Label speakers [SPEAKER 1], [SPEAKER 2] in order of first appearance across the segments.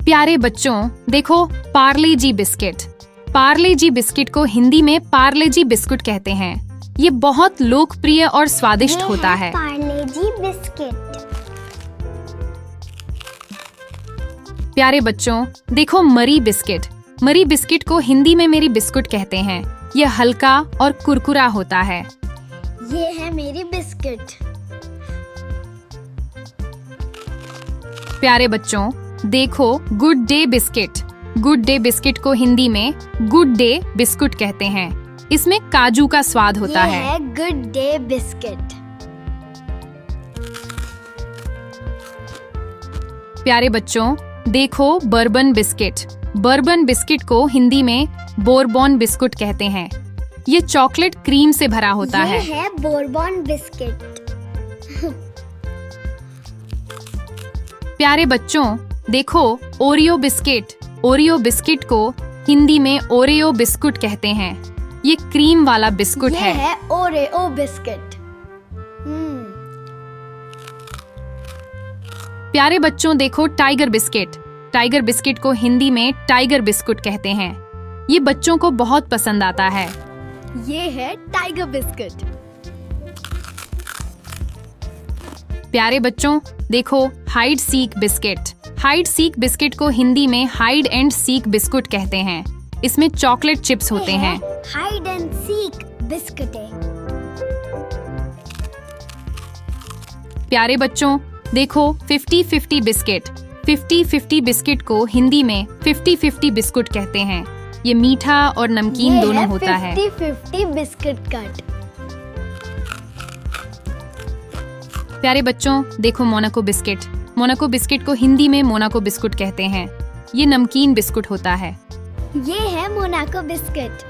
[SPEAKER 1] प्यारे बच्चों, देखो पार्ले जी बिस्किट। पार्ले जी बिस्किट को हिंदी में पार्ले जी बिस्कुट कहते हैं। ये बहुत लोकप्रिय और स्वादिष्ट होता है।
[SPEAKER 2] पार्ले जी बिस्किट।
[SPEAKER 1] प्यारे बच्चों, देखो मरी बिस्किट। मरी बिस्किट को हिंदी में मेरी बिस्कुट कहते हैं। ये हल्का और कुरकुरा होता है।
[SPEAKER 2] ये है मेरी बिस्किट।
[SPEAKER 1] प्यारे बच्चों, देखो good day biscuit. Good day biscuit को हिंदी में गुड डे बिस्कुट कहते हैं। इसमें काजू का स्वाद होता
[SPEAKER 2] ये है गुड डे बिस्किट।
[SPEAKER 1] प्यारे बच्चों, देखो बर्बन बिस्किट। बर्बन बिस्किट को हिंदी में बोरबॉन बिस्कुट कहते हैं। ये चॉकलेट क्रीम से भरा होता है।
[SPEAKER 2] ये है बोरबॉन बिस्किट।
[SPEAKER 1] प्यारे बच्चों, देखो ओरियो बिस्किट। ओरियो बिस्किट को हिंदी में ओरियो बिस्कुट कहते हैं। ये क्रीम वाला बिस्कुट
[SPEAKER 2] ये है ओरियो बिस्किट।
[SPEAKER 1] प्यारे बच्चों, देखो टाइगर बिस्किट। टाइगर बिस्किट को हिंदी में टाइगर बिस्कुट कहते हैं। ये बच्चों को बहुत पसंद आता है।
[SPEAKER 2] ये है टाइगर बिस्किट।
[SPEAKER 1] प्यारे बच्चों, देखो hide seek biscuit. Hide seek biscuit को हिंदी में हाइड एंड सीक बिस्कुट कहते हैं। इसमें चॉकलेट चिप्स होते हैं।
[SPEAKER 2] Hide and seek biscuit.
[SPEAKER 1] प्यारे बच्चों, देखो 50-50 बिस्किट। 50-50 बिस्किट को हिंदी में 50-50 बिस्कुट कहते हैं। ये मीठा और नमकीन दोनों होता है।
[SPEAKER 2] 50-50 बिस्किट कट।
[SPEAKER 1] प्यारे बच्चों, देखो मोनाको बिस्किट। मोनाको बिस्किट को हिंदी में मोनाको बिस्कुट कहते हैं। ये नमकीन बिस्कुट होता है।
[SPEAKER 2] ये है मोनाको बिस्किट।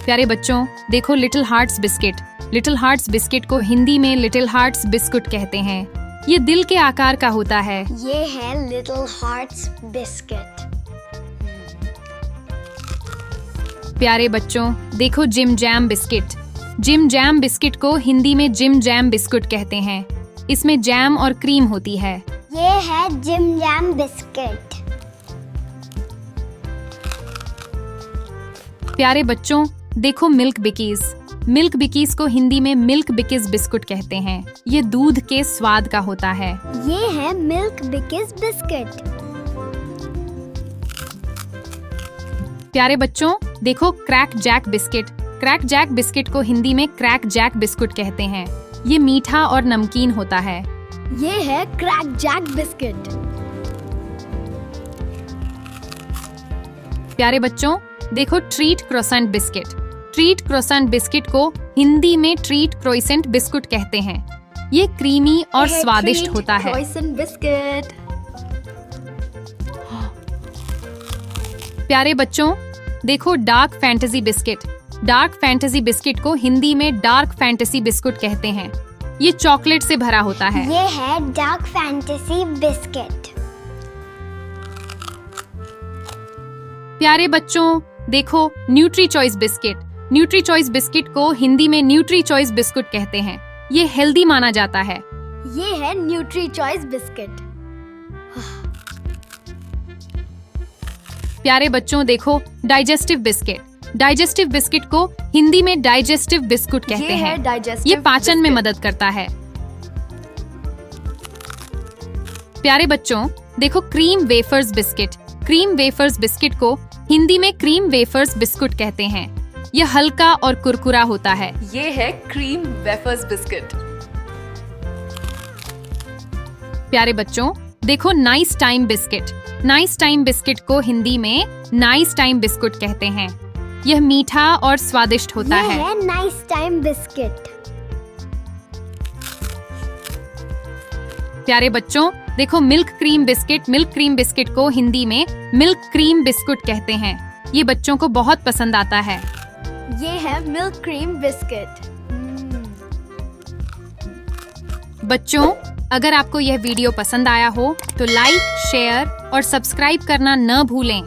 [SPEAKER 1] प्यारे बच्चों, देखो little hearts biscuit. Little hearts biscuit को हिंदी में लिटिल हार्ट्स बिस्कुट कहते हैं। ये दिल के आकार का होता है।
[SPEAKER 2] ये है लिटिल हार्ट्स बिस्किट।
[SPEAKER 1] प्यारे बच्चों, देखो Jim Jam biscuit. Jim Jam biscuit को हिंदी में जिम जैम बिस्कुट कहते हैं। इसमें जैम और क्रीम होती है।
[SPEAKER 2] ये है जिम जैम बिस्किट।
[SPEAKER 1] प्यारे बच्चों, देखो मिल्क बिकीज। मिल्क बिकीज को हिंदी में मिल्क बिकीज बिस्कुट कहते हैं। ये दूध के स्वाद का होता है।
[SPEAKER 2] ये है मिल्क बिकीज बिस्किट।
[SPEAKER 1] प्यारे बच्चों, देखो Krack Jack biscuit. Krack Jack biscuit को हिंदी में क्रैक जैक बिस्कुट कहते हैं। ये मीठा और नमकीन होता है।
[SPEAKER 2] ये है क्रैक जैक बिस्किट।
[SPEAKER 1] प्यारे बच्चों, देखो treat croissant biscuit. Treat croissant biscuit को हिंदी में ट्रीट क्रोसेंट बिस्कुट कहते हैं। ये क्रीमी और स्वादिष्ट होता है।
[SPEAKER 2] Croissant biscuit.
[SPEAKER 1] प्यारे बच्चों, देखो dark fantasy biscuit. Dark fantasy biscuit को हिंदी में डार्क फैंटेसी बिस्कुट कहते हैं। ये चॉकलेट से भरा होता है।
[SPEAKER 2] ये है डार्क फैंटेसी बिस्किट।
[SPEAKER 1] प्यारे बच्चों, देखो nutri choice biscuit. Nutri choice biscuit को हिंदी में न्यूट्री चॉइस बिस्कुट कहते हैं। ये हेल्दी माना जाता है।
[SPEAKER 2] ये है न्यूट्री चॉइस बिस्किट।
[SPEAKER 1] प्यारे बच्चों, देखो डाइजेस्टिव बिस्किट। डाइजेस्टिव बिस्किट को हिंदी में डाइजेस्टिव बिस्कुट कहते हैं। ये पाचन में मदद करता है। प्यारे बच्चों, देखो cream wafers biscuit. Cream wafers biscuit को हिंदी में क्रीम वेफर्स बिस्कुट कहते हैं। यह हल्का और कुरकुरा होता है।
[SPEAKER 3] ये है क्रीम वेफर्स बिस्किट।
[SPEAKER 1] प्यारे बच्चों, देखो nice time biscuit. Nice time biscuit को हिंदी में नाइस टाइम बिस्कुट कहते हैं। यह मीठा और स्वादिष्ट होता है।
[SPEAKER 2] ये है नाइस टाइम बिस्किट।
[SPEAKER 1] प्यारे बच्चों, देखो milk cream biscuit. Milk cream biscuit को हिंदी में मिल्क क्रीम बिस्कुट कहते हैं। ये बच्चों को बहुत पसंद आता है।
[SPEAKER 2] ये है मिल्क क्रीम बिस्किट।
[SPEAKER 1] बच्चों, अगर आपको यह वीडियो पसंद आया हो तो लाइक, शेयर और सब्सक्राइब करना न भूलें।